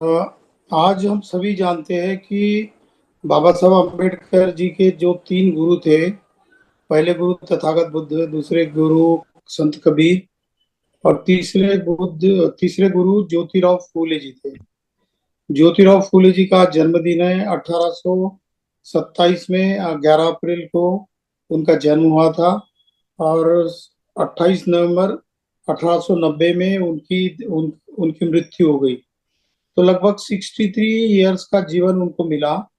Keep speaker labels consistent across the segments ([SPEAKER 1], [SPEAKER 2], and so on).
[SPEAKER 1] आज हम सभी जानते हैं कि बाबा साहब अम्बेडकर जी के जो तीन गुरु थे। पहले गुरु तथागत बुद्ध, दूसरे गुरु संत कबीर और तीसरे गुरु ज्योतिराव फूले जी थे। ज्योतिराव फूले जी का जन्मदिन है 1827 में, 11 अप्रैल को उनका जन्म हुआ था। और 28 नवंबर 1890 में उनकी मृत्यु हो गई। तो लगभग 63 इयर्स का जीवन उनको मिला।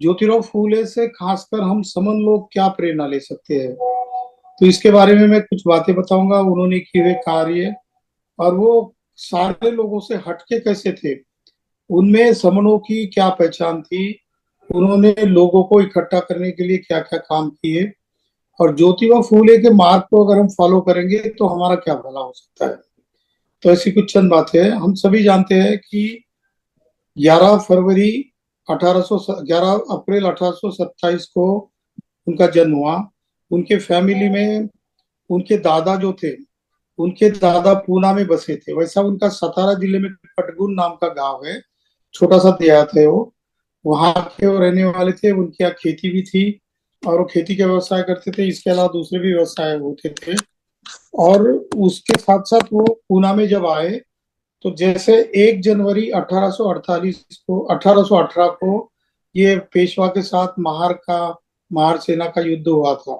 [SPEAKER 1] ज्योतिराव फूले से खासकर हम समन लोग क्या प्रेरणा ले सकते हैं, तो इसके बारे में मैं कुछ बातें बताऊंगा। उन्होंने किए हुए कार्य और वो सारे लोगों से हटके कैसे थे, उनमें समनों की क्या पहचान थी, उन्होंने लोगों को इकट्ठा करने के लिए क्या क्या काम किए, और ज्योतिबा फूले के मार्ग को अगर हम फॉलो करेंगे तो हमारा क्या भला हो सकता है। तो ऐसी कुछ चंद बातें हैं। हम सभी जानते हैं कि 11 फरवरी 11 अप्रैल 1827 को उनका जन्म हुआ। उनके फैमिली में उनके दादा जो थे, उनके दादा पूना में बसे थे। वैसा उनका सतारा जिले में पटगुन नाम का गांव है, छोटा सा देहात है वो। वहां के वो रहने वाले थे। उनके यहाँ खेती भी थी और वो खेती का व्यवसाय करते थे। इसके अलावा दूसरे भी व्यवसाय होते थे। और उसके साथ साथ वो पूना में जब आए तो जैसे 1 जनवरी 1848 को 1818 को ये पेशवा के साथ महार सेना का युद्ध हुआ था।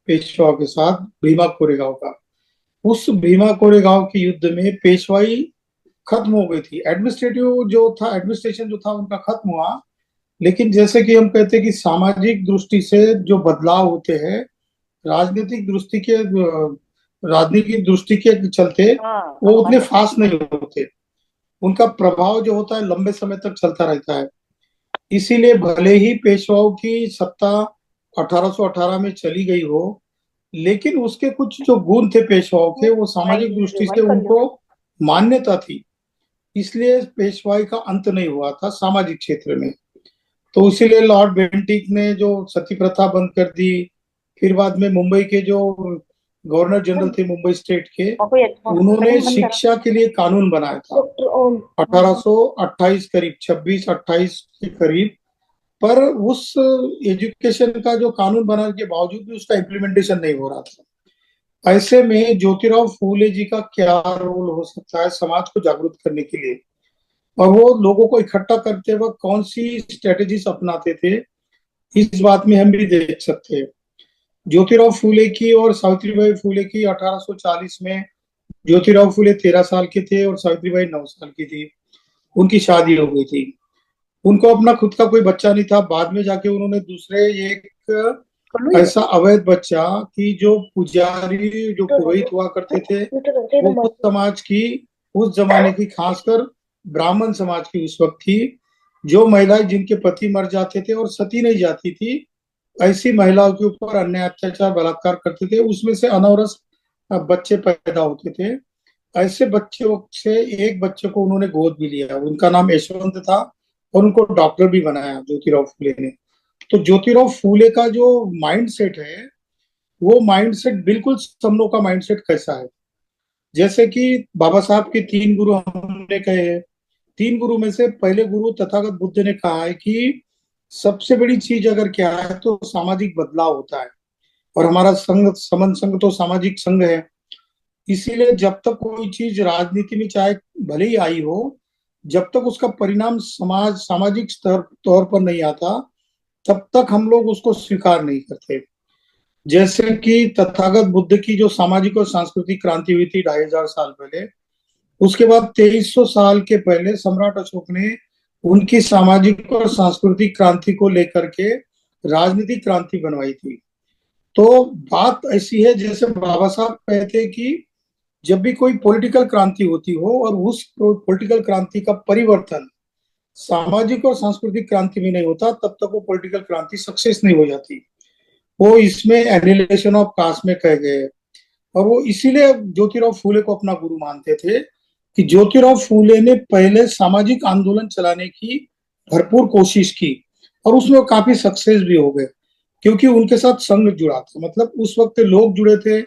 [SPEAKER 1] पेशवा के साथ भीमा कोरेगांव का। उस भीमा कोरेगांव के युद्ध में पेशवाई खत्म हो गई थी। एडमिनिस्ट्रेशन जो था उनका खत्म हुआ। लेकिन जैसे कि हम कहते हैं कि सामाजिक दृष्टि से जो बदलाव होते हैं, राजनीतिक दृष्टि के राजनीतिक दृष्टि के चलते
[SPEAKER 2] हाँ
[SPEAKER 1] वो उतने फास्ट नहीं होते। उनका प्रभाव जो होता है लंबे समय तक चलता रहता है। इसीलिए भले ही पेशवाओं की सत्ता 1818 में चली गई हो, लेकिन उसके कुछ जो गुण थे पेशवाओं के, वो सामाजिक दृष्टि से
[SPEAKER 2] रिवाइंड कर लो।
[SPEAKER 1] उनको मान्यता थी। इसलिए पेशवाई का अंत नहीं हुआ था सामाजिक क्षेत्र में। तो इसीलिए लॉर्ड बेंटिक ने जो सती प्रथा बंद कर दी। फिर बाद में मुंबई के जो गवर्नर जनरल थे मुंबई स्टेट के,
[SPEAKER 2] कोई अच्छा
[SPEAKER 1] उन्होंने
[SPEAKER 2] कटिंग बंद करा।
[SPEAKER 1] शिक्षा के लिए कानून बनाया था
[SPEAKER 2] डॉक्टर ओम।
[SPEAKER 1] 1828 करीब, 26-28 के करीब। पर उस एजुकेशन का जो कानून बनाने के बावजूद भी उसका इम्प्लीमेंटेशन नहीं हो रहा था। ऐसे में ज्योतिराव फूले जी का क्या रोल हो सकता है समाज को जागरूक करने के लिए, और वो लोगों को इकट्ठा करते वक्त कौन सी स्ट्रेटेजीज अपनाते थे, इस बात में हम भी देख सकते हैं। ज्योतिराव फूले की और सावित्रीबाई फूले की 1840 में, ज्योतिराव फूले 13 साल के थे और सावित्रीबाई 9 साल की थी। उनकी शादी हो गई थी। उनको अपना खुद का कोई बच्चा नहीं था। बाद में जाके उन्होंने दूसरे एक ऐसा अवैध बच्चा कि जो पुजारी जो पुरोहित हुआ करते थे, वो उस समाज की, उस जमाने की, खासकर ब्राह्मण समाज की उस वक्त थी, जो महिलाएं जिनके पति मर जाते थे और सती नहीं जाती थी, ऐसी महिलाओं के ऊपर अन्याय अत्याचार बलात्कार करते थे। उसमें से अनौरस बच्चे पैदा होते थे। ऐसे बच्चों से एक बच्चे को उन्होंने गोद भी लिया। उनका नाम यशवंत था और उनको डॉक्टर भी बनाया ज्योतिराव फूले ने। तो ज्योतिराव फूले का जो माइंड सेट है, वो माइंड सेट बिल्कुल हम लोग का माइंड सेट कैसा है। जैसे कि बाबा साहब के तीन गुरु हमने कहे हैं। तीन गुरु में से पहले गुरु तथागत बुद्ध ने कहा है कि सबसे बड़ी चीज अगर क्या है तो सामाजिक बदलाव होता है। और हमारा संघ, समन संघ तो सामाजिक संघ है। इसीलिए जब तक कोई चीज राजनीति में चाहे भले ही आई हो, जब तक उसका परिणाम सामाजिक स्तर तौर पर नहीं आता, तब तक हम लोग उसको स्वीकार नहीं करते। जैसे कि तथागत बुद्ध की जो सामाजिक और सांस्कृतिक क्रांति हुई थी 2500 साल पहले, उसके बाद 2300 साल के पहले सम्राट अशोक ने उनकी सामाजिक और सांस्कृतिक क्रांति को लेकर के राजनीतिक क्रांति बनवाई थी। तो बात ऐसी है, जैसे बाबा साहब कहते हैं कि जब भी कोई पॉलिटिकल क्रांति होती हो और उस पॉलिटिकल क्रांति का परिवर्तन सामाजिक और सांस्कृतिक क्रांति में नहीं होता, तब तक वो पॉलिटिकल क्रांति सक्सेस नहीं हो जाती। वो इसमें एनिलेशन ऑफ कास्ट में कह गए। और वो इसीलिए ज्योतिराव फूले को अपना गुरु मानते थे कि ज्योतिराव फूले ने पहले सामाजिक आंदोलन चलाने की भरपूर कोशिश की और उसमें वो काफी सक्सेस भी हो गए, क्योंकि उनके साथ संघ जुड़ा था। मतलब उस वक्त लोग जुड़े थे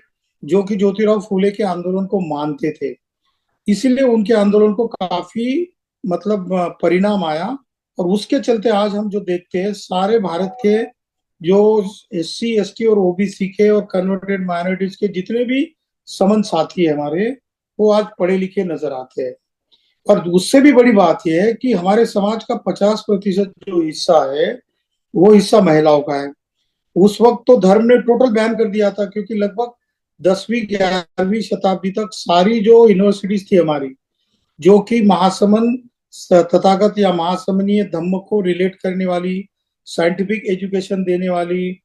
[SPEAKER 1] जो कि ज्योतिराव फूले के आंदोलन को मानते थे। इसीलिए उनके आंदोलन को काफी मतलब परिणाम आया। और उसके चलते आज हम जो देखते हैं सारे भारत के जो SC ST और OBC के और कन्वर्टेड माइनॉरिटीज के जितने भी समन साथी है हमारे, वो आज पढ़े लिखे नजर आते हैं। और उससे भी बड़ी बात यह है कि हमारे समाज का 50% जो हिस्सा है वो हिस्सा महिलाओं का है। उस वक्त तो धर्म ने टोटल बैन कर दिया था, क्योंकि लगभग 10वीं 11वीं शताब्दी तक सारी जो यूनिवर्सिटीज थी हमारी, जो कि महासमन तथागत या महासमनीय धम्म को रिलेट करने वाली, साइंटिफिक एजुकेशन देने वाली,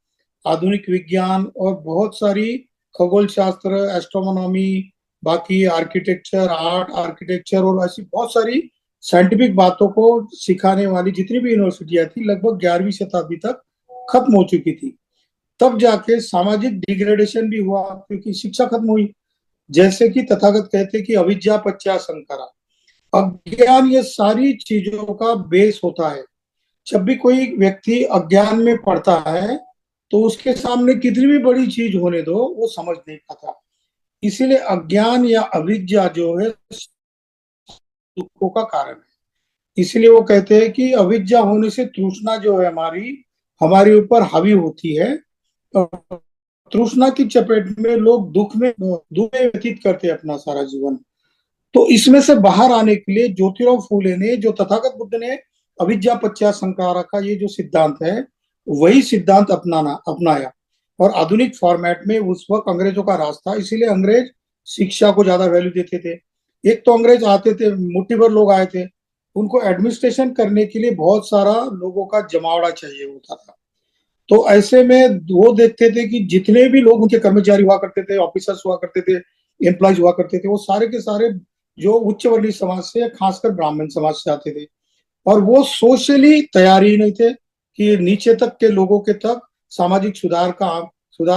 [SPEAKER 1] आधुनिक विज्ञान और बहुत सारी खगोल शास्त्र, एस्ट्रोनॉमी, बाकी आर्किटेक्चर, आर्किटेक्चर और ऐसी बहुत सारी साइंटिफिक बातों को सिखाने वाली जितनी भी यूनिवर्सिटियां थी, लगभग 11वीं शताब्दी तक खत्म हो चुकी थी। तब जाके सामाजिक डिग्रेडेशन भी हुआ, क्योंकि शिक्षा खत्म हुई। जैसे कि तथागत कहते कि अविद्या पच्चा संकरा, अज्ञान, ये सारी चीजों का बेस होता है। जब भी कोई व्यक्ति अज्ञान में पड़ता है तो उसके सामने कितनी भी बड़ी चीज होने दो वो समझ नहीं पाता। इसीलिए अज्ञान या अविद्या जो है दुखों का कारण है। इसलिए वो कहते हैं कि अविद्या होने से तृष्णा जो है हमारी, हमारे ऊपर हावी होती है। और तृष्णा की चपेट में लोग दुख में व्यतीत करते हैं अपना सारा जीवन। तो इसमें से बाहर आने के लिए ज्योतिराव फूले ने, जो तथागत बुद्ध ने अविद्या पश्चात संकारा का ये जो सिद्धांत है, वही सिद्धांत अपनाया। और आधुनिक फॉर्मेट में उस वक्त अंग्रेजों का राज था, इसीलिए अंग्रेज शिक्षा को ज्यादा वैल्यू देते थे। एक तो अंग्रेज आते थे, मुट्ठी भर लोग आए थे, उनको एडमिनिस्ट्रेशन करने के लिए बहुत सारा लोगों का जमावड़ा चाहिए होता था। तो ऐसे में वो देखते थे कि जितने भी लोग उनके कर्मचारी हुआ करते थे, ऑफिसर्स हुआ करते थे, एम्प्लॉयज हुआ करते थे, वो सारे के सारे जो उच्च वर्णीय समाज से, खासकर ब्राह्मण समाज से आते थे। और वो सोशली तैयार ही नहीं थे कि नीचे तक के लोगों के तक सामाजिक सुधार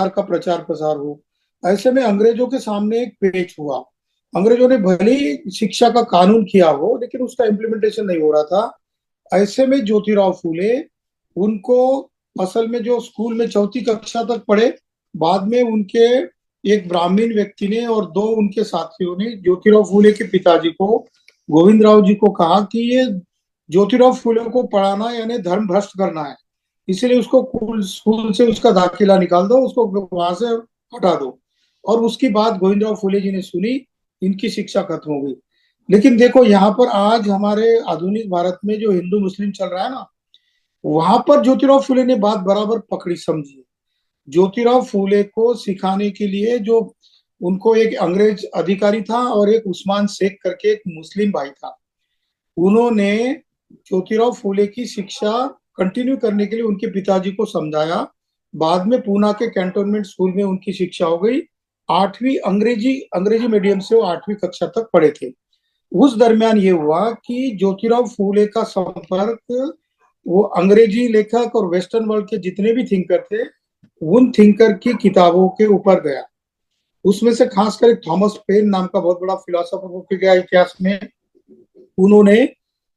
[SPEAKER 1] का प्रचार प्रसार हो। ऐसे में अंग्रेजों के सामने एक पेच हुआ। अंग्रेजों ने भले ही शिक्षा का कानून किया हो, लेकिन उसका इम्प्लीमेंटेशन नहीं हो रहा था। ऐसे में ज्योतिराव फूले, उनको असल में जो स्कूल में चौथी कक्षा तक पढ़े, बाद में उनके एक ब्राह्मण व्यक्ति ने और दो उनके साथियों ने ज्योतिराव फूले के पिताजी को, गोविंद राव जी को, कहा कि ये ज्योतिराव फूले को पढ़ाना यानी धर्म भ्रष्ट करना है, इसलिए उसको स्कूल से उसका दाखिला निकाल दो, उसको वहां से हटा दो। और उसकी बात गोविंद राव फूले जी ने सुनी, इनकी शिक्षा खत्म हो गई। लेकिन देखो यहाँ पर आज हमारे आधुनिक भारत में जो हिंदू मुस्लिम चल रहा है ना, वहां पर ज्योतिराव फूले ने बात बराबर पकड़ी, समझी। ज्योतिराव फूले को सिखाने के लिए जो उनको एक अंग्रेज अधिकारी था और एक उस्मान शेख करके एक मुस्लिम भाई था, उन्होंने ज्योतिराव फूले की शिक्षा कंटिन्यू करने के लिए उनके पिताजी को समझाया। बाद में पूना के कैंटोनमेंट स्कूल में उनकी शिक्षा हो गई। आठवीं अंग्रेजी अंग्रेजी मीडियम से वो 8वीं कक्षा तक पढ़े थे। उस दरमियान ये हुआ कि ज्योतिराव फूले का संपर्क वो अंग्रेजी लेखक और वेस्टर्न वर्ल्ड के जितने भी थिंकर थे, उन थिंकर की किताबों के ऊपर गया। उसमें से खासकर एक थॉमस पेन नाम का बहुत बड़ा फिलोसोफर गया इतिहास में। उन्होंने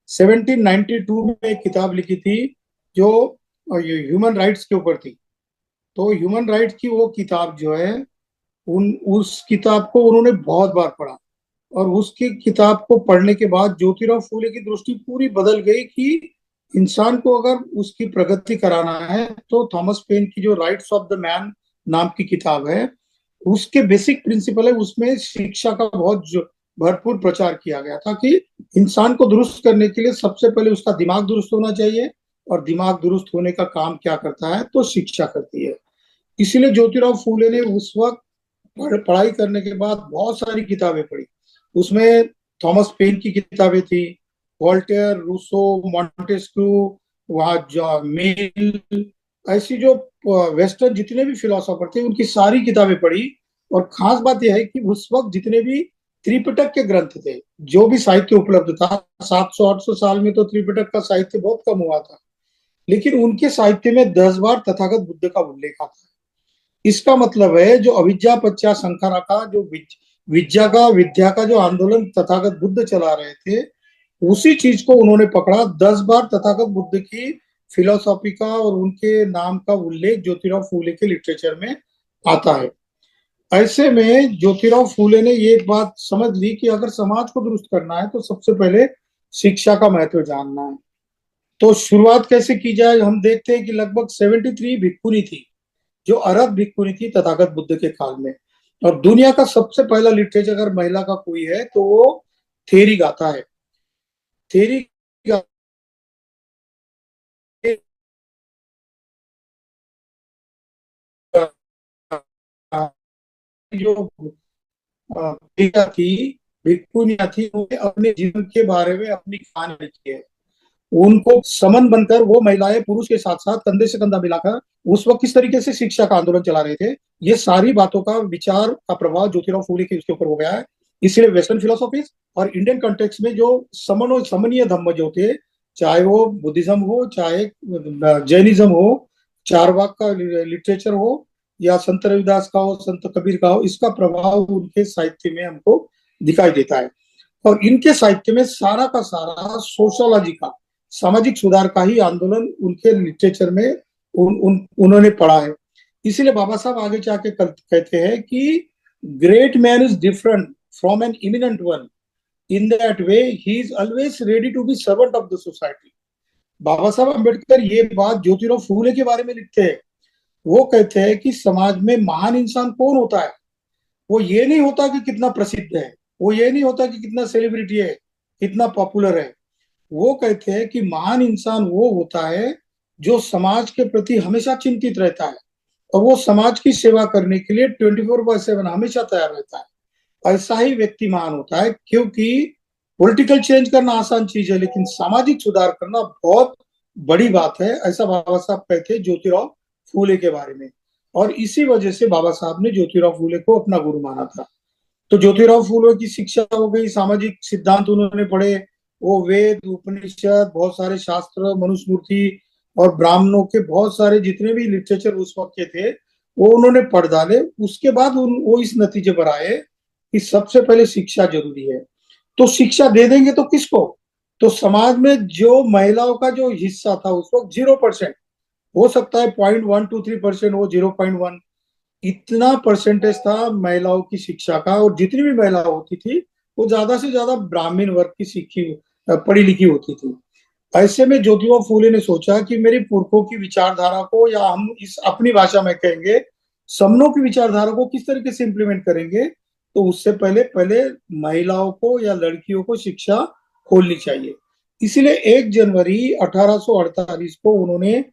[SPEAKER 1] 1792 में एक किताब लिखी थी जो ह्यूमन राइट्स के ऊपर थी। तो ह्यूमन राइट्स की वो किताब जो है, उस किताब को उन्होंने बहुत बार पढ़ा। और उसकी किताब को पढ़ने के बाद ज्योतिराव फूले की दृष्टि पूरी बदल गई कि इंसान को अगर उसकी प्रगति कराना है तो थॉमस पेन की जो राइट्स ऑफ द मैन नाम की किताब है, उसके बेसिक प्रिंसिपल है, उसमें शिक्षा का बहुत भरपूर प्रचार किया गया था कि इंसान को दुरुस्त करने के लिए सबसे पहले उसका दिमाग दुरुस्त होना चाहिए। और दिमाग दुरुस्त होने का काम क्या करता है, तो शिक्षा करती है। इसीलिए ज्योतिराव फूले ने उस वक्त पढ़ाई करने के बाद बहुत सारी किताबें पढ़ी। उसमें थॉमस पेन की किताबें थी, वॉल्टेयर, रूसो, मॉन्टेस्क्यू, वहाँ मिल, ऐसी जो वेस्टर्न जितने भी फिलोसोफर थे उनकी सारी किताबें पढ़ी। और खास बात यह है कि उस वक्त जितने भी त्रिपिटक के ग्रंथ थे, जो भी साहित्य उपलब्ध था, 700-800 साल में तो त्रिपिटक का साहित्य बहुत कम हुआ था, लेकिन उनके साहित्य में 10 बार तथागत बुद्ध का उल्लेख आता है। इसका मतलब है जो अविद्या पश्चात संखारा का जो विद्या का जो आंदोलन तथागत बुद्ध चला रहे थे, उसी चीज को उन्होंने पकड़ा। 10 बार तथागत बुद्ध की फिलोसॉफी का और उनके नाम का उल्लेख ज्योतिराव फूले के लिटरेचर में आता है। ऐसे में ज्योतिराव फूले ने ये बात समझ ली कि अगर समाज को दुरुस्त करना है तो सबसे पहले शिक्षा का महत्व जानना है। तो शुरुआत कैसे की जाए, हम देखते हैं कि लगभग 73 भिक्खुनी थी, जो अरब भिक्खुनी थी तथागत बुद्ध के काल में। और दुनिया का सबसे पहला लिटरेचर अगर महिला का कोई है तो वो थेरी गाथा है। थेरी जो भिक्षा थी, भिक्खुनिया थी, उन्होंने अपने जीवन के बारे में अपनी कहानी लिखी है। उनको समन बनकर वो महिलाएं पुरुष के साथ साथ कंधे से कंधा मिलाकर उस वक्त किस तरीके से शिक्षा का आंदोलन चला रहे थे, ये सारी बातों का विचार का प्रभाव ज्योतिराव फूले के उसके ऊपर हो गया है। इसलिए वेस्टर्न फिलोसॉफीज और इंडियन कॉन्टेक्स्ट में जो समन और समनीय धम्म जो थे, चाहे वो बुद्धिज्म हो, चाहे जैनिज्म हो, चारवाक का लिटरेचर हो, या संत रविदास का हो, संत कबीर का हो, इसका प्रभाव उनके साहित्य में हमको दिखाई देता है। और इनके साहित्य में सारा का सारा सोशोलॉजी का, सामाजिक सुधार का ही आंदोलन उनके लिटरेचर में उन्होंने पढ़ा है। इसीलिए बाबा साहब आगे जाके कहते हैं कि great man is different from an eminent one, in that way he is always ready to be servant of the society. Baba Saheb Ambedkar ये बात ज्योतिराव फूले के बारे में लिखते हैं। वो कहते हैं कि समाज में महान इंसान कौन होता है, वो ये नहीं होता कि कितना प्रसिद्ध है, वो ये नहीं होता कि कितना सेलिब्रिटी है, कितना पॉपुलर है। वो कहते हैं कि महान इंसान वो होता है जो समाज के प्रति हमेशा चिंतित रहता है, और वो समाज की सेवा करने के लिए 24/7 हमेशा तैयार रहता है। ऐसा ही व्यक्ति महान होता है, क्योंकि पॉलिटिकल चेंज करना आसान चीज है, लेकिन सामाजिक सुधार करना बहुत बड़ी बात है। ऐसा बाबा साहब कहते हैं ज्योतिराव फूले के बारे में। और इसी वजह से बाबा साहब ने ज्योतिराव फूले को अपना गुरु माना था। तो ज्योतिराव फूले की शिक्षा हो गई, सामाजिक सिद्धांत उन्होंने पढ़े, वो वेद उपनिषद बहुत सारे शास्त्र, मनुस्मृति और ब्राह्मणों के बहुत सारे जितने भी लिटरेचर उस वक्त के थे वो उन्होंने पढ़ डाले। उसके बाद वो इस नतीजे पर आए कि सबसे पहले शिक्षा जरूरी है। तो शिक्षा दे देंगे तो किसको? तो समाज में जो महिलाओं का जो हिस्सा था उस वक्त 0%, हो सकता है 0.123% हो, 0.1, इतना परसेंटेज था महिलाओं की शिक्षा का। और जितनी भी महिला होती थी वो ज्यादा से ज्यादा ब्राह्मण वर्ग की सीखी पढ़ी लिखी होती थी। ऐसे में ज्योतिबा फूले ने सोचा कि मेरी पुरखों की विचारधारा को, या हम इस अपनी भाषा में कहेंगे समनों की विचारधारा को किस तरीके से इम्प्लीमेंट करेंगे। तो उससे पहले पहले महिलाओं को या लड़कियों को शिक्षा खोलनी चाहिए। इसलिए 1 जनवरी 1848 को उन्होंने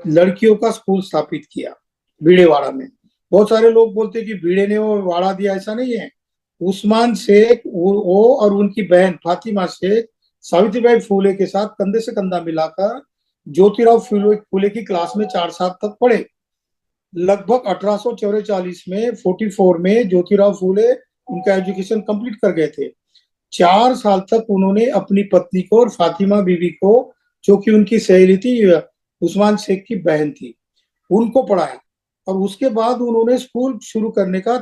[SPEAKER 1] लड़कियों का स्कूल स्थापित किया भीड़ेवाड़ा में। बहुत सारे लोग बोलते हैं कि भीड़े ने वो वाड़ा दिया, ऐसा नहीं है। उस्मान शेख वो और उनकी बहन फातिमा शेख सावित्रीबाई फूले के साथ कंधे से कंधा मिलाकर ज्योतिराव फूले की क्लास में 4 साल तक पढ़े। लगभग 1844 में 44 में ज्योतिराव फूले उनका एजुकेशन कंप्लीट कर गए थे। 4 साल तक उन्होंने अपनी पत्नी को और फातिमा बीबी को, जो कि उनकी सहेली थी, उस्मान शेख की बहन थी, उनको पढ़ाया। और उसके बाद उन्होंने स्कूल शुरू करने का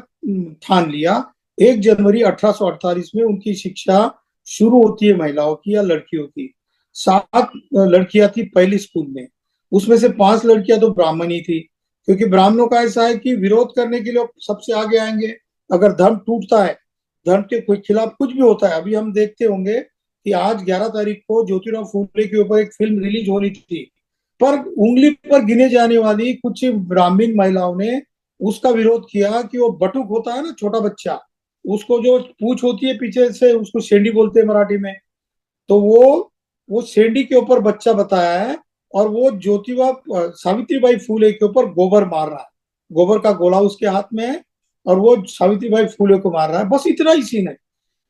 [SPEAKER 1] ठान लिया। 1 जनवरी 1848 में उनकी शिक्षा शुरू होती है महिलाओं की या लड़कियों की। 7 लड़कियां थी पहली स्कूल में, उसमें से 5 लड़कियां तो ब्राह्मण ही थी, क्योंकि ब्राह्मणों का ऐसा है कि विरोध करने के लिए सबसे आगे आएंगे। अगर धर्म टूटता है, धर्म के कोई खिलाफ कुछ भी होता है, अभी हम देखते होंगे कि आज 11 तारीख को ज्योतिराव फूले के ऊपर एक फिल्म रिलीज होनी थी, पर उंगली पर गिने जाने वाली कुछ ब्राह्मण महिलाओं ने उसका विरोध किया कि वो बटुक होता है ना, छोटा बच्चा, उसको जो पूंछ होती है पीछे से, उसको शेंडी बोलते हैं मराठी में। तो वो शेंडी के ऊपर बच्चा बताया है, और वो ज्योतिबा सावित्रीबाई फूले के ऊपर गोबर मार रहा है, गोबर का गोला उसके हाथ में है, और वो सावित्रीबाई फूले को मार रहा है। बस इतना ही सीन है।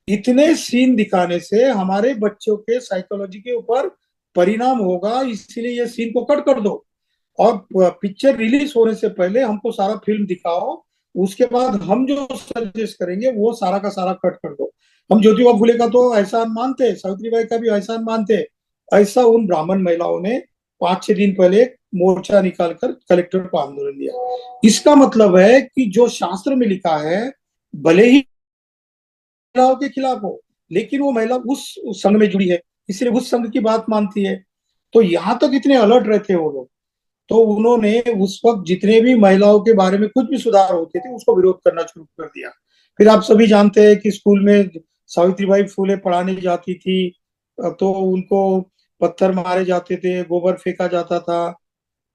[SPEAKER 1] इतने सीन दिखाने से हमारे बच्चों के साइकोलॉजी के ऊपर परिणाम होगा, इसीलिए ये सीन को कट कर दो। और पिक्चर रिलीज होने से पहले हमको सारा फिल्म दिखाओ, उसके बाद हम जो सजेस्ट करेंगे वो सारा का सारा कट कर दो। हम ज्योतिबा फुले का तो एहसान मानते, सावित्रीबाई का भी एहसान मानते। ऐसा उन ब्राह्मण महिलाओं ने 5-6 दिन पहले मोर्चा निकालकर कलेक्टर को आंदोलन दिया। इसका मतलब है कि जो शास्त्र में लिखा है, भले ही महिलाओं के खिलाफ हो, लेकिन वो महिला उस संघ में जुड़ी है, इसलिए उस संघ की बात मानती है। तो यहाँ तक इतने अलर्ट रहते हैं वो लोग। तो उन्होंने उस वक्त जितने भी महिलाओं के बारे में कुछ भी सुधार होते थे उसको विरोध करना शुरू कर दिया। फिर आप सभी जानते हैं कि स्कूल में सावित्रीबाई फूले पढ़ाने जाती थी, तो उनको पत्थर मारे जाते थे, गोबर फेंका जाता था।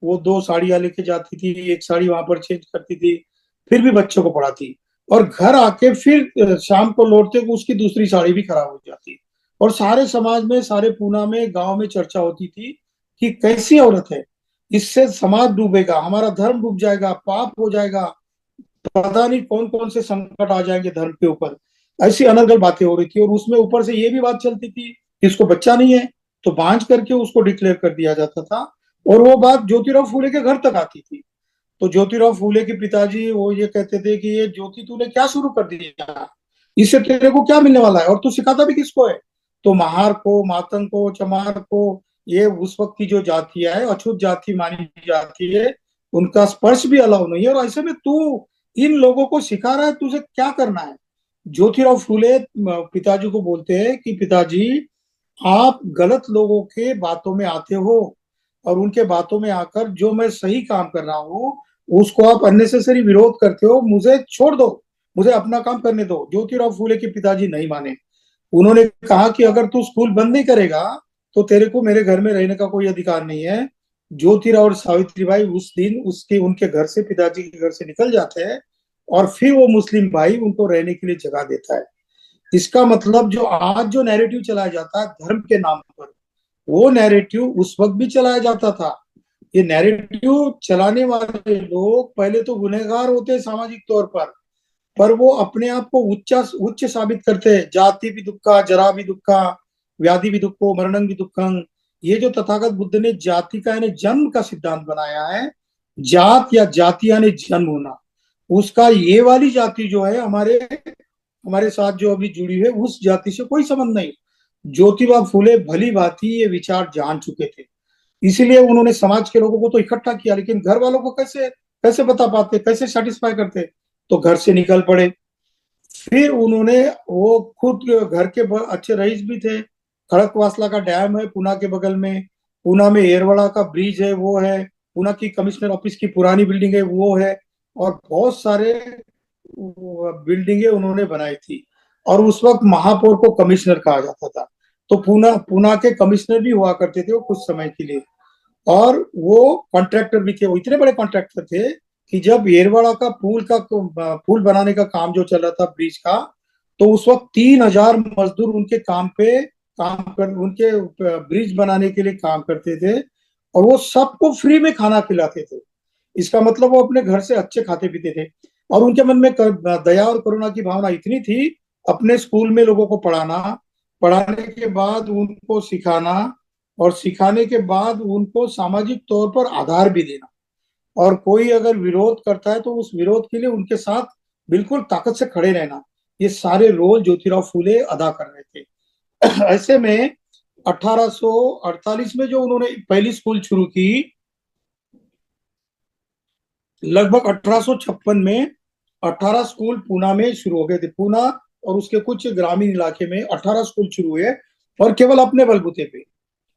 [SPEAKER 1] वो दो साड़ियां लेके जाती थी, एक साड़ी वहां पर चेंज करती थी, फिर भी बच्चों को पढ़ाती। और घर आके फिर शाम को लौटते को उसकी दूसरी साड़ी भी खराब हो जाती। और सारे समाज में, सारे पूना में, गांव में चर्चा होती थी कि कैसी औरत है, इससे समाज डूबेगा, हमारा धर्म डूब जाएगा, पाप हो जाएगा, पता नहीं कौन कौन से संकट आ जाएंगे धर्म के ऊपर। ऐसी अनर्गल बातें हो रही थी। और उसमें ऊपर से ये भी बात चलती थी कि इसको बच्चा नहीं है, तो बांझ करके उसको डिक्लेयर कर दिया जाता था। और वो बात ज्योतिराव फूले के घर तक आती थी। तो ज्योतिराव फूले के पिताजी वो ये कहते थे कि ये ज्योति तूने क्या शुरू कर दिया, इससे तेरे को क्या मिलने वाला है, और तू सिखाता भी किसको है। तो महार को, मातंग को, चमार को, ये उस वक्त की जो जातियां है, अछूत जाति मानी जाती है, उनका स्पर्श भी अलाउ नहीं है। और ऐसे में तू इन लोगों को सिखा रहा है, तुझे क्या करना है। ज्योतिराव फूले पिताजी को बोलते हैं कि पिताजी, आप गलत लोगों के बातों में आते हो, और उनके बातों में आकर जो मैं सही काम कर रहा हूँ उसको आप अननेसेसरी विरोध करते हो, मुझे छोड़ दो, मुझे अपना काम करने दो। ज्योतिराव फूले के पिताजी नहीं माने। उन्होंने कहा कि अगर तू स्कूल बंद नहीं करेगा तो तेरे को मेरे घर में रहने का कोई अधिकार नहीं है। ज्योतिराव और सावित्रीबाई उस दिन उसके उनके घर से, पिताजी के घर से निकल जाते हैं, और फिर वो मुस्लिम भाई उनको रहने के लिए जगह देता है। इसका मतलब जो आज जो नैरेटिव चलाया जाता है धर्म के नाम पर, वो नैरेटिव उस वक्त भी चलाया जाता था। ये नैरेटिव चलाने वाले लोग पहले तो गुनहगार होते हैं सामाजिक तौर पर वो अपने आप को उच्च साबित करते हैं। जाति भी दुक्खा, जरा भी दुक्खा, व्याधि भी दुखो, मरणं भी दुखं। ये जो तथागत बुद्ध ने जाति का यानी जन्म का सिद्धांत बनाया है, जात या जाति यानी जन्म होना, उसका ये वाली जाति जो है हमारे हमारे साथ जो अभी जुड़ी है, उस जाति से कोई संबंध नहीं। ज्योतिबा फूले भली भांति ये विचार जान चुके थे, इसीलिए उन्होंने समाज के लोगों को तो इकट्ठा किया, लेकिन घर वालों को कैसे कैसे बता पाते, कैसे सेटिस्फाई करते। तो घर से निकल पड़े। फिर उन्होंने, वो खुद घर के अच्छे रईस भी थे। खड़कवासला का डैम है पुना के बगल में, पुना में एरवड़ा का ब्रिज है वो है, पुना की कमिश्नर ऑफिस की पुरानी बिल्डिंग है वो है, और बहुत सारे बिल्डिंगे उन्होंने बनाई थी। और उस वक्त महापौर को कमिश्नर कहा जाता था। तो पुना पुना के कमिश्नर भी हुआ करते थे वो कुछ समय के लिए। और वो कॉन्ट्रैक्टर भी थे, वो इतने बड़े कॉन्ट्रैक्टर थे कि जब येरवाड़ा का पुल बनाने का काम जो चल रहा था ब्रिज का, तो उस वक्त 3,000 मजदूर उनके काम कर उनके ब्रिज बनाने के लिए काम करते थे। और वो सबको फ्री में खाना खिलाते थे। इसका मतलब वो अपने घर से अच्छे खाते पीते थे। और उनके मन में दया और करुणा की भावना इतनी थी, अपने स्कूल में लोगों को पढ़ाना, पढ़ाने के बाद उनको सिखाना, और सिखाने के बाद उनको सामाजिक तौर पर आधार भी देना। और कोई अगर विरोध करता है तो उस विरोध के लिए उनके साथ बिल्कुल ताकत से खड़े रहना, ये सारे रोल ज्योतिराव फूले अदा कर रहे थे। ऐसे में 1848 में जो उन्होंने पहली स्कूल शुरू की, लगभग 1856 में 18 स्कूल पूना में शुरू हो गए थे। पूना और उसके कुछ ग्रामीण इलाके में 18 स्कूल शुरू हुए, और केवल अपने बलबूते पे,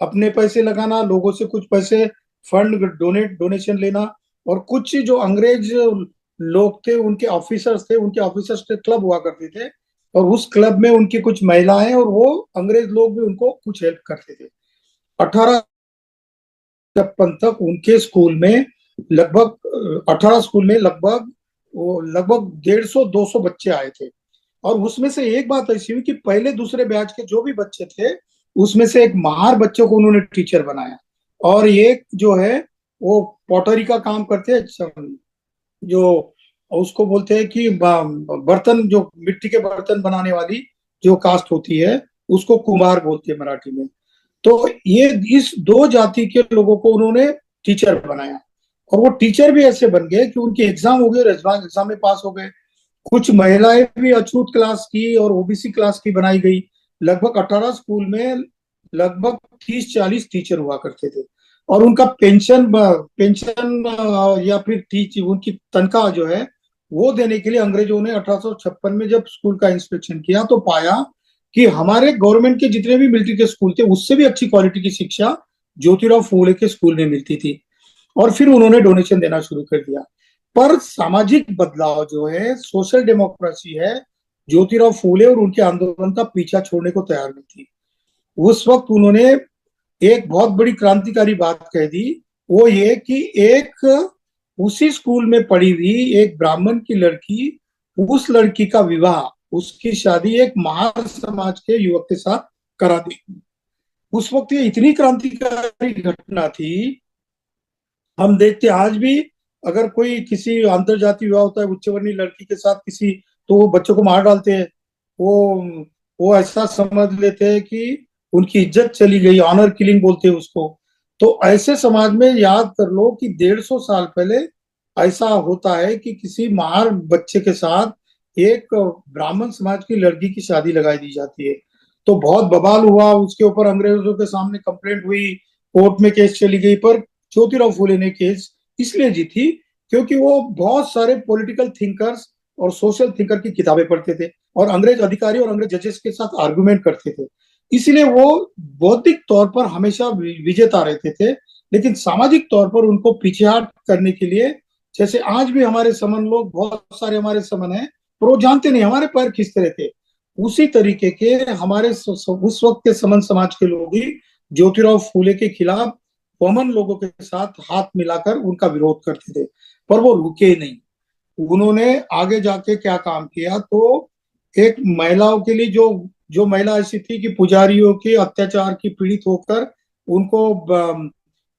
[SPEAKER 1] अपने पैसे लगाना, लोगों से कुछ पैसे फंड डोनेशन लेना। और कुछ जो अंग्रेज लोग थे, उनके ऑफिसर्स के क्लब हुआ करते थे, और उस क्लब में उनकी कुछ महिलाएं और वो अंग्रेज लोग भी उनको कुछ हेल्प करते थे। 1856 तक उनके स्कूल में लगभग 18 स्कूल में लगभग 150-200 बच्चे आए थे। और उसमें से एक बात ऐसी हुई कि पहले दूसरे बैच के जो भी बच्चे थे, उसमें से एक महार बच्चे को उन्होंने टीचर बनाया। और एक जो है वो पॉटरी का काम करते हैं, जो उसको बोलते हैं कि बर्तन, जो मिट्टी के बर्तन बनाने वाली जो कास्ट होती है, उसको कुम्हार बोलते हैं मराठी में। तो ये इस दो जाति के लोगों को उन्होंने टीचर बनाया। और वो टीचर भी ऐसे बन गए कि उनके एग्जाम हो गए, एग्जाम में पास हो गए। कुछ महिलाएं भी अछूत क्लास की और ओबीसी क्लास की बनाई गई। लगभग 18 स्कूल में लगभग 30-40 टीचर हुआ करते थे। और उनका पेंशन पेंशन या फिर टीच उनकी तनख्वाह जो है वो देने के लिए अंग्रेजों ने 1856 में जब स्कूल का इंस्पेक्शन किया तो पाया कि हमारे गवर्नमेंट के जितने भी मिलिट्री के स्कूल थे उससे भी अच्छी क्वालिटी की शिक्षा ज्योतिराव फूले के स्कूल में मिलती थी। और फिर उन्होंने डोनेशन देना शुरू कर दिया। पर सामाजिक बदलाव जो है, सोशल डेमोक्रेसी है, ज्योतिराव फूले और उनके आंदोलन का पीछा छोड़ने को तैयार नहीं थी। उस वक्त उन्होंने एक बहुत बड़ी क्रांतिकारी बात कह दी। वो ये कि एक उसी स्कूल में पढ़ी हुई एक ब्राह्मण की लड़की, उस लड़की का विवाह, उसकी शादी एक महार समाज के युवक के साथ करा दी। उस वक्त ये इतनी क्रांतिकारी घटना थी। हम देखते आज भी, अगर कोई किसी अंतर जाति विवाह होता है उच्च वर्णीय लड़की के साथ किसी, तो वो बच्चों को मार डालते हैं। वो वो ऐसा समझ लेते हैं कि उनकी इज्जत चली गई, ऑनर किलिंग बोलते हैं उसको। तो ऐसे समाज में याद कर लो कि 150 साल पहले ऐसा होता है कि किसी मार बच्चे के साथ एक ब्राह्मण समाज की लड़की की शादी लगाई दी जाती है। तो बहुत बवाल हुआ, उसके ऊपर अंग्रेजों के सामने कंप्लेंट हुई, कोर्ट में केस चली गई। पर ज्योतिराव फूले ने केस इसलिए जीती क्योंकि वो बहुत सारे पॉलिटिकल थिंकर्स और सोशल थिंकर की किताबें पढ़ते थे और अंग्रेज अधिकारी और अंग्रेज जजेस के साथ आर्गुमेंट करते थे। इसलिए वो बौद्धिक तौर पर हमेशा विजेता रहते थे, लेकिन सामाजिक तौर पर उनको पीछेहाट करने के लिए, जैसे आज भी हमारे समन लोग, बहुत सारे हमारे समन है, पर वो जानते नहीं, हमारे पैर खींचते रहते। उसी तरीके के हमारे उस वक्त के समन समाज के लोग ही ज्योतिराव फूले के खिलाफ कॉमन लोगों के साथ हाथ मिलाकर उनका विरोध करते थे। पर वो रुके नहीं। उन्होंने आगे जाके क्या काम किया, तो एक महिलाओं के लिए, जो जो महिला ऐसी थी कि पुजारियों के अत्याचार की पीड़ित होकर उनको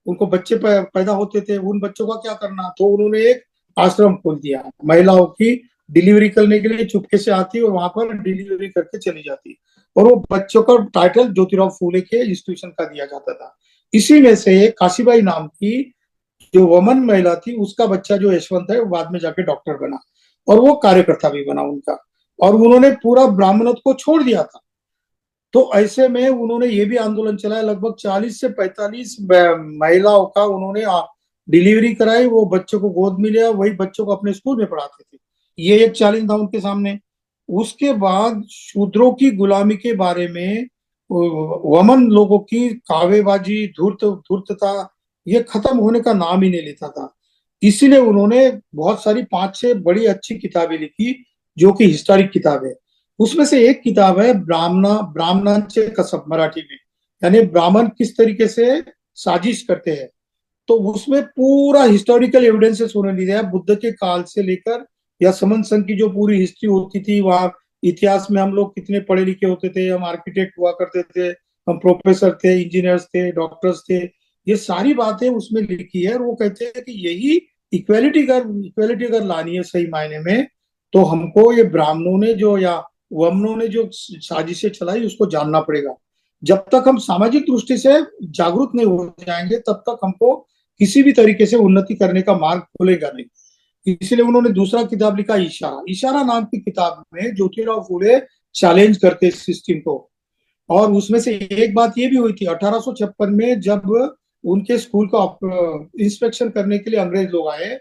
[SPEAKER 1] उनको बच्चे पैदा होते थे, उन बच्चों का क्या करना, तो उन्होंने एक आश्रम खोल दिया। महिलाओं की डिलीवरी करने के लिए चुपके से आती और वहां पर डिलीवरी करके चली जाती, और वो बच्चों का टाइटल ज्योतिराव फूले के इंस्टीट्यूशन का दिया जाता था। इसी में से एक काशीबाई नाम की जो वमन महिला थी, उसका बच्चा जो यशवंत है वो बाद में जाके डॉक्टर बना और वो कार्यकर्ता भी बना उनका। और उन्होंने पूरा ब्राह्मणत्व को छोड़ दिया था। तो ऐसे में उन्होंने ये भी आंदोलन चलाया, लगभग 40 से 45 महिलाओं का उन्होंने डिलीवरी कराई, वो बच्चों को गोद में लिया, वही बच्चों को अपने स्कूल में पढ़ाते थे। ये एक चैलेंज था उनके सामने। उसके बाद शूद्रों की गुलामी के बारे में, वमन लोगों की कावेबाजी, धूर्तता, ये खत्म होने का नाम ही नहीं लेता था। इसीलिए उन्होंने बहुत सारी 5-6 बड़ी अच्छी किताबें लिखी, जो कि हिस्टोरिक किताब है। उसमें से एक किताब है ब्राह्मणांचे कसब, मराठी में, यानी ब्राह्मण किस तरीके से साजिश करते हैं। तो उसमें पूरा हिस्टोरिकल एविडेंसेस उन्होंने दिया है, बुद्ध के काल से लेकर या समन संघ की जो पूरी हिस्ट्री होती थी वहां। इतिहास में हम लोग कितने पढ़े लिखे होते थे, हम आर्किटेक्ट हुआ करते थे, हम प्रोफेसर थे, इंजीनियर्स थे, डॉक्टर्स थे, ये सारी बातें उसमें लिखी है। और वो कहते हैं कि यही इक्वेलिटी अगर लानी है सही मायने में, तो हमको ये ब्राह्मणों ने जो, या वमनों ने जो साजिशें चलाई, उसको जानना पड़ेगा। जब तक हम सामाजिक दृष्टि से जागरूक नहीं हो जाएंगे, तब तक हमको किसी भी तरीके से उन्नति करने का मार्ग खुलेगा नहीं। इसलिए उन्होंने दूसरा किताब लिखा, इशारा। इशारा नाम की किताब में ज्योतिराव फूले चैलेंज करते सिस्टम को। और उसमें से एक बात ये भी हुई थी, 1856 में जब उनके स्कूल का इंस्पेक्शन करने के लिए अंग्रेज लोग आए,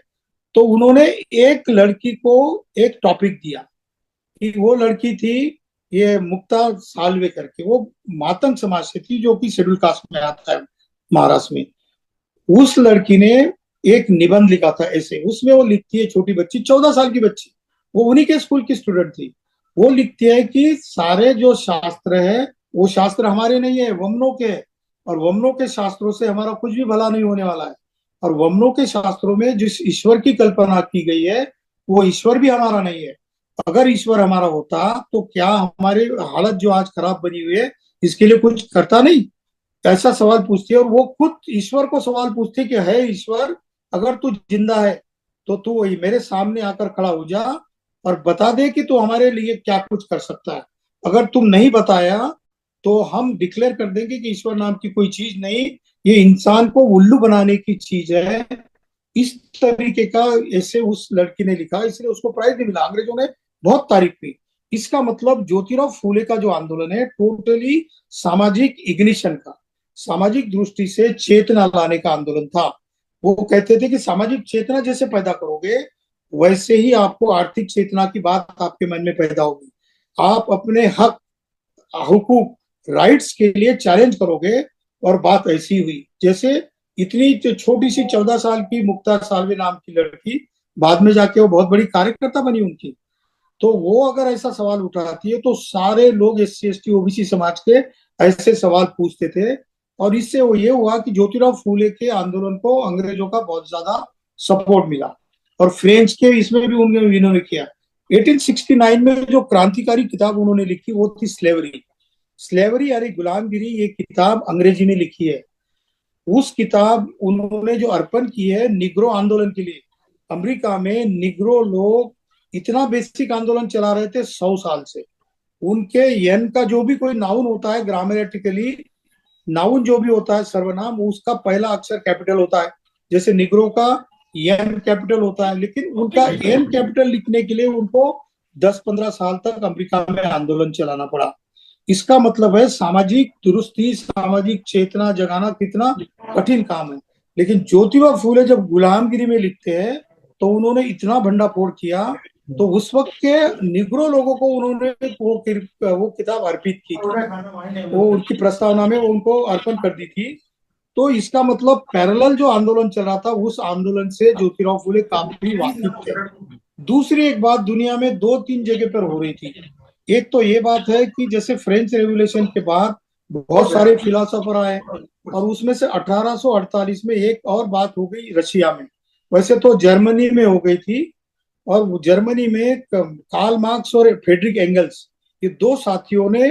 [SPEAKER 1] तो उन्होंने एक लड़की को एक टॉपिक दिया कि वो लड़की थी, ये मुक्ता सालवे करके, वो मातंग समाज से थी, जो कि शेड्यूल कास्ट में आता है महाराष्ट्र में। उस लड़की ने एक निबंध लिखा था ऐसे, उसमें वो लिखती है, छोटी बच्ची, 14 साल की बच्ची, वो उन्हीं के स्कूल की स्टूडेंट थी। वो लिखती है कि सारे जो शास्त्र है, वो शास्त्र हमारे नहीं है, वमनों के है, और वमनों के शास्त्रों से हमारा कुछ भी भला नहीं होने वाला है। और वमनों के शास्त्रों में जिस ईश्वर की कल्पना की गई है, वो ईश्वर भी हमारा नहीं है। अगर ईश्वर हमारा होता तो क्या हमारी हालत जो आज खराब बनी हुई है, इसके लिए कुछ करता नहीं? ऐसा सवाल पूछती है। और वो खुद ईश्वर को सवाल पूछती है कि है ईश्वर, अगर तू जिंदा है तो तू वही मेरे सामने आकर खड़ा हो जा और बता दे कि तू हमारे लिए क्या कुछ कर सकता है। अगर तुम नहीं बताया तो हम डिक्लेयर कर देंगे कि ईश्वर नाम की कोई चीज नहीं, ये इंसान को उल्लू बनाने की चीज है। इस तरीके का ऐसे उस लड़की ने लिखा, इसलिए उसको प्राइज नहीं मिला। अंग्रेजों ने बहुत तारीफ की। इसका मतलब ज्योतिराव फूले का जो आंदोलन है, टोटली सामाजिक इग्निशन का, सामाजिक दृष्टि से चेतना लाने का आंदोलन था। वो कहते थे कि सामाजिक चेतना जैसे पैदा करोगे, वैसे ही आपको आर्थिक चेतना की बात आपके मन में पैदा होगी। आप अपने हक, हुकूक, राइट्स के लिए चैलेंज करोगे। और बात ऐसी हुई, जैसे इतनी छोटी सी 14 साल की मुक्ता सालवे नाम की लड़की, बाद में जाके वो बहुत बड़ी कार्यकर्ता बनी उनकी। तो वो अगर ऐसा सवाल उठाती है, तो सारे लोग SC ST OBC समाज के ऐसे सवाल पूछते थे। और इससे वो ये हुआ कि ज्योतिराव फूले के आंदोलन को अंग्रेजों का बहुत ज्यादा सपोर्ट मिला। और फ्रेंच के इसमें भी इन्होंने किया। 1869 में जो क्रांतिकारी किताब उन्होंने लिखी वो थी स्लेवरी। स्लेवरी यानी गुलामगिरी, ये किताब अंग्रेजी में लिखी है। उस किताब उन्होंने जो अर्पण की है निग्रो आंदोलन के लिए। अमेरिका में निग्रो लोग इतना बेसिक आंदोलन चला रहे थे 100 साल से। उनके यन का जो भी कोई नाउन होता है ग्रामेटिकली, नाउन जो भी होता है सर्वनाम, उसका पहला अक्षर कैपिटल होता है। जैसे निग्रो का एन कैपिटल होता है, लेकिन उनका एन कैपिटल लिखने के लिए उनको 10-15 साल तक अमेरिका में आंदोलन चलाना पड़ा। इसका मतलब है सामाजिक दुरुस्ती, सामाजिक चेतना जगाना कितना कठिन काम है। लेकिन ज्योतिबा फूले जब गुलामगिरी में लिखते हैं तो उन्होंने इतना भंडाफोड़ किया। तो उस वक्त के निग्रो लोगों को उन्होंने वो किताब अर्पित की थी, वो उनकी प्रस्तावना में वो उनको अर्पण कर दी थी। तो इसका मतलब पैरेलल जो आंदोलन चल रहा था उस आंदोलन से ज्योतिराव फूले काफी वाकिफ थे। दूसरी एक बात दुनिया में 2-3 जगह पर हो रही थी। एक तो ये बात है कि जैसे फ्रेंच रेवोल्यूशन के बाद बहुत सारे फिलोसोफर आए, और उसमें से 1848 में एक और बात हो गई रशिया में। वैसे तो जर्मनी में हो गई थी। और जर्मनी में कार्ल मार्क्स और फ्रेडरिक एंगल्स, ये दो साथियों ने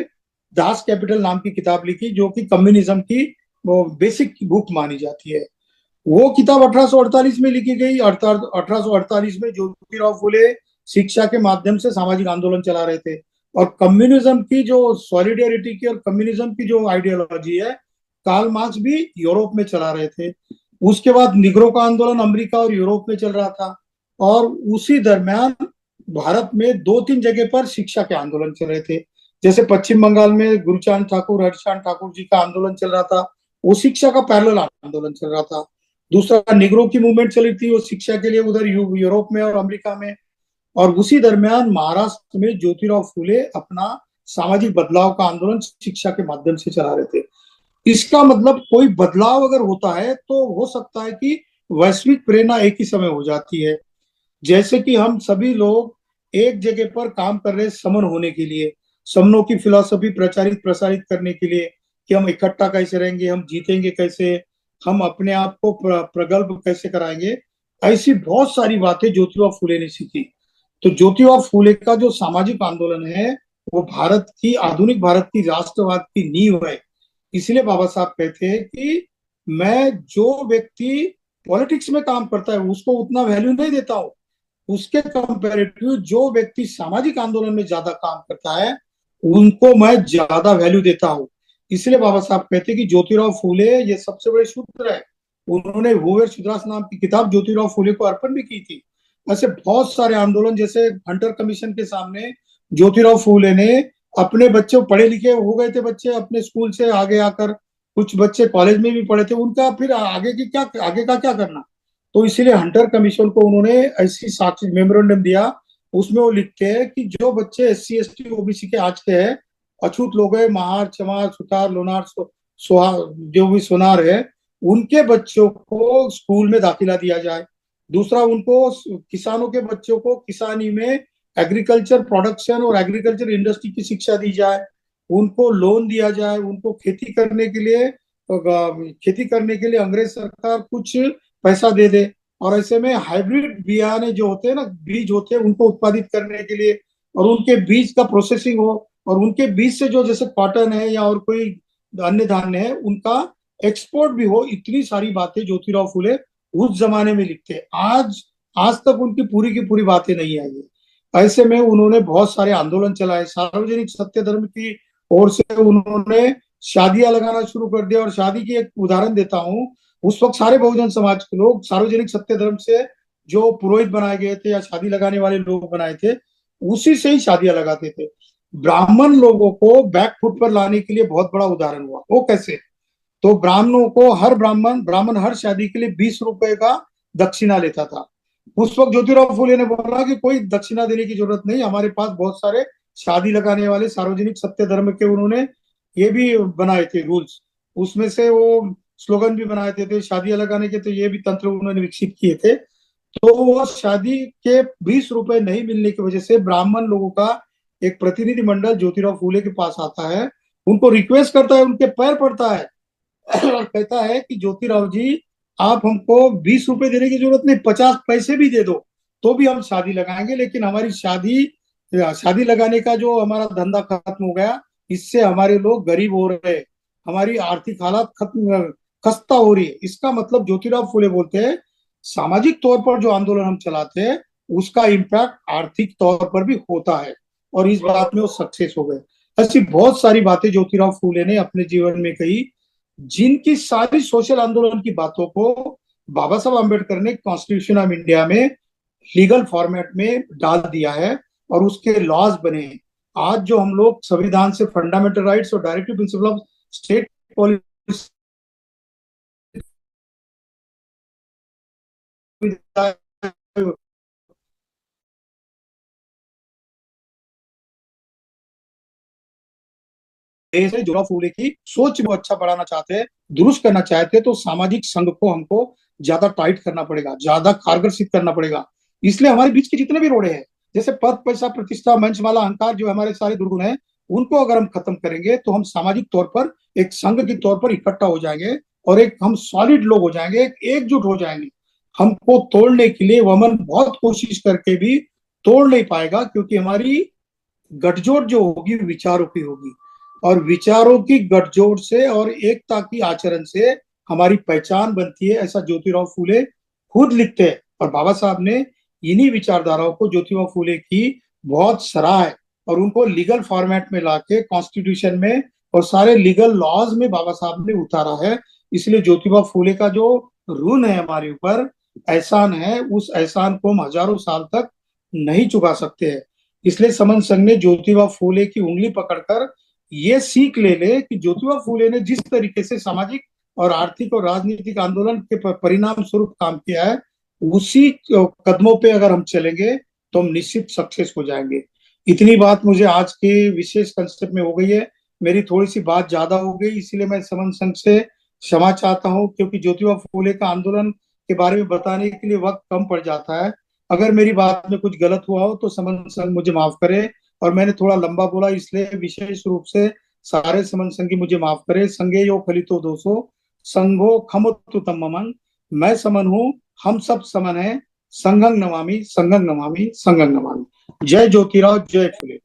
[SPEAKER 1] दास कैपिटल नाम की किताब लिखी, जो कि कम्युनिज्म की वो बेसिक बुक मानी जाती है। वो किताब 1848 में लिखी गई। 1848 में ज्योतिराव फूले शिक्षा के माध्यम से सामाजिक आंदोलन चला रहे थे। और कम्युनिज्म की जो सॉलिडेरिटी की और कम्युनिज्म की जो आइडियोलॉजी है, कार्ल मार्क्स भी यूरोप में चला रहे थे। उसके बाद निग्रो का आंदोलन अमेरिका और यूरोप में चल रहा था। और उसी दरमियान भारत में 2-3 जगह पर शिक्षा के आंदोलन चल रहे थे। जैसे पश्चिम बंगाल में गुरुचांद ठाकुर, हरिचांद ठाकुर जी का आंदोलन चल रहा था, वो शिक्षा का पैरेलल आंदोलन चल रहा था। दूसरा निग्रो की मूवमेंट चली थी वो शिक्षा के लिए उधर यूरोप में और अमेरिका में। और उसी दरमियान महाराष्ट्र में ज्योतिराव फूले अपना सामाजिक बदलाव का आंदोलन शिक्षा के माध्यम से चला रहे थे। इसका मतलब कोई बदलाव अगर होता है तो हो सकता है कि वैश्विक प्रेरणा एक ही समय हो जाती है। जैसे कि हम सभी लोग एक जगह पर काम कर रहे हैं समन होने के लिए, समनों की फिलॉसफी प्रचारित प्रसारित करने के लिए, कि हम इकट्ठा कैसे रहेंगे, हम जीतेंगे कैसे, हम अपने आप को प्रगल्भ कैसे कराएंगे। ऐसी बहुत सारी बातें ज्योतिबा फूले ने सीखी। तो ज्योतिबा फूले का जो सामाजिक आंदोलन है वो भारत की, आधुनिक भारत की राष्ट्रवाद की नींव है। इसलिए बाबा साहब कहते हैं कि मैं जो व्यक्ति पॉलिटिक्स में काम करता है उसको उतना वैल्यू नहीं देता हूँ, उसके कंपैरेटिव जो व्यक्ति सामाजिक आंदोलन में ज्यादा काम करता है उनको मैं ज्यादा वैल्यू देता हूँ। इसलिए बाबा साहब कहते हैं कि ज्योतिराव फूले ये सबसे बड़े शूद्र है। उन्होंने वुवेर शुद्रास नाम की किताब ज्योतिराव फूले को अर्पण भी की थी। ऐसे बहुत सारे आंदोलन, जैसे हंटर कमीशन के सामने ज्योतिराव फूले ने अपने बच्चे, पढ़े लिखे हो गए थे बच्चे अपने स्कूल से आगे आकर, कुछ बच्चे कॉलेज में भी पढ़े थे, उनका फिर आगे का क्या करना। तो इसीलिए हंटर कमीशन को उन्होंने ऐसी साक्षी मेमोरेंडम दिया। उसमें वो लिखते हैं कि जो बच्चे SC ST OBC के आज के हैं, अछूत लोग हैं, महार चमार सुतार लोनार सुहार जो भी सोनार है, उनके बच्चों को स्कूल में दाखिला दिया जाए। दूसरा, उनको किसानों के बच्चों को किसानी में एग्रीकल्चर प्रोडक्शन और एग्रीकल्चर इंडस्ट्री की शिक्षा दी जाए, उनको लोन दिया जाए, उनको खेती करने के लिए अंग्रेज सरकार कुछ पैसा दे दे। और ऐसे में हाइब्रिड बियाने जो होते हैं ना, बीज होते हैं, उनको उत्पादित करने के लिए, और उनके बीज का प्रोसेसिंग हो, और उनके बीज से जो जैसे कॉटन है या और कोई अन्य धान्य है उनका एक्सपोर्ट भी हो। इतनी सारी बातें ज्योतिराव फूले उस जमाने में लिखते हैं। आज आज तक उनकी पूरी की पूरी बातें नहीं आई है। ऐसे में उन्होंने बहुत सारे आंदोलन चलाए। सार्वजनिक सत्य धर्म की ओर से उन्होंने शादियां लगाना शुरू कर दिया। और शादी की एक उदाहरण देता हूँ। उस वक्त सारे बहुजन समाज के लोग सार्वजनिक सत्य धर्म से जो पुरोहित बनाए गए थे या शादी लगाने वाले लोग बनाए थे, उसी से ही शादियां लगाते थे। ब्राह्मण लोगों को बैक फुट पर लाने के लिए बहुत बड़ा उदाहरण हुआ। वो कैसे? तो ब्राह्मणों को हर ब्राह्मण हर शादी के लिए 20 रुपए का दक्षिणा लेता था। उस वक्त ज्योतिराव फूले ने बोला कि कोई दक्षिणा देने की जरूरत नहीं, हमारे पास बहुत सारे शादी लगाने वाले सार्वजनिक सत्य धर्म के उन्होंने ये भी बनाए थे रूल्स। उसमें से वो स्लोगन भी बनाए थे शादियां लगाने के, तो ये भी तंत्र उन्होंने विकसित किए थे। तो वो शादी के 20 रुपए नहीं मिलने की वजह से ब्राह्मण लोगों का एक प्रतिनिधि मंडल ज्योतिराव फूले के पास आता है उनको रिक्वेस्ट करता है, उनके पैर पड़ता है और कहता है कि ज्योतिराव जी, आप हमको 20 रुपए देने की जरूरत नहीं, 50 पैसे भी दे दो तो भी हम शादी लगाएंगे, लेकिन हमारी शादी शादी लगाने का जो हमारा धंधा खत्म हो गया, इससे हमारे लोग गरीब हो रहे हैं, हमारी आर्थिक हालत खत्म खस्ता हो रही है। इसका मतलब ज्योतिराव फूले बोलते हैं, सामाजिक तौर पर जो आंदोलन हम चलाते हैं उसका इम्पैक्ट आर्थिक तौर पर भी होता है, और इस बात में वो सक्सेस हो गए। ऐसी बहुत सारी बातें ज्योतिराव फूले ने अपने जीवन में कही, जिनकी सारी सोशल आंदोलन की बातों को बाबा साहब आम्बेडकर ने कॉन्स्टिट्यूशन ऑफ इंडिया में लीगल फॉर्मेट में डाल दिया है और उसके लॉज बने हैं। आज जो हम लोग संविधान से फंडामेंटल राइट्स और directive principle of state policy देश है, जोड़ा फूले की सोच को अच्छा बढ़ाना चाहते हैं, दुरुस्त करना चाहते हैं, तो सामाजिक संघ को हमको ज्यादा टाइट करना पड़ेगा, ज्यादा कारगर सिद्ध करना पड़ेगा। इसलिए हमारे बीच के जितने भी रोड़े हैं, जैसे पद, पैसा, प्रतिष्ठा, मंच माला, अहंकार, जो हमारे सारे दुर्गुण हैं, उनको अगर हम खत्म करेंगे तो हम सामाजिक तौर पर एक संघ के तौर पर इकट्ठा हो जाएंगे और एक हम सॉलिड लोग हो जाएंगे, एक एकजुट हो जाएंगे। हमको तोड़ने के लिए वमन बहुत कोशिश करके भी तोड़ नहीं पाएगा, क्योंकि हमारी गठजोड़ जो होगी विचारों की होगी, और विचारों की गठजोड़ से और एकता की आचरण से हमारी पहचान बनती है, ऐसा ज्योतिराव फूले खुद लिखते हैं। और बाबा साहब ने इन्हीं विचारधाराओं को ज्योतिराव फूले की बहुत सराहा है, और उनको लीगल फॉर्मेट में लाके कॉन्स्टिट्यूशन में और सारे लीगल लॉज में बाबा साहब ने उतारा है। इसलिए ज्योतिबा फूले का जो ऋण है हमारे ऊपर, एहसान है, उस एहसान को हम हजारों साल तक नहीं चुका सकते हैं। इसलिए समन संघ ने ज्योतिबा फूले की उंगली पकड़कर ये सीख ले ले कि ज्योतिबा फूले ने जिस तरीके से सामाजिक और आर्थिक और राजनीतिक आंदोलन के परिणाम स्वरूप काम किया है, उसी कदमों पे अगर हम चलेंगे तो हम निश्चित सक्सेस हो जाएंगे। इतनी बात मुझे आज के विशेष कंसेप्ट में हो गई है, मेरी थोड़ी सी बात ज्यादा हो गई, इसलिए मैं समन संघ से क्षमा चाहता हूँ, क्योंकि ज्योतिबा फूले का आंदोलन के बारे में बताने के लिए वक्त कम पड़ जाता है। अगर मेरी बात में कुछ गलत हुआ हो तो समन संघ मुझे माफ करे, और मैंने थोड़ा लंबा बोला इसलिए विशेष रूप से सारे समन संघी मुझे माफ करे। संगे यो खलितो दोषो, संघो खमुत्तु तम्ममं, मैं समन हूँ, हम सब समन है, संघं नमामि संघं नमामि संघं नमामि। जय ज्योतिराव, जय फुले।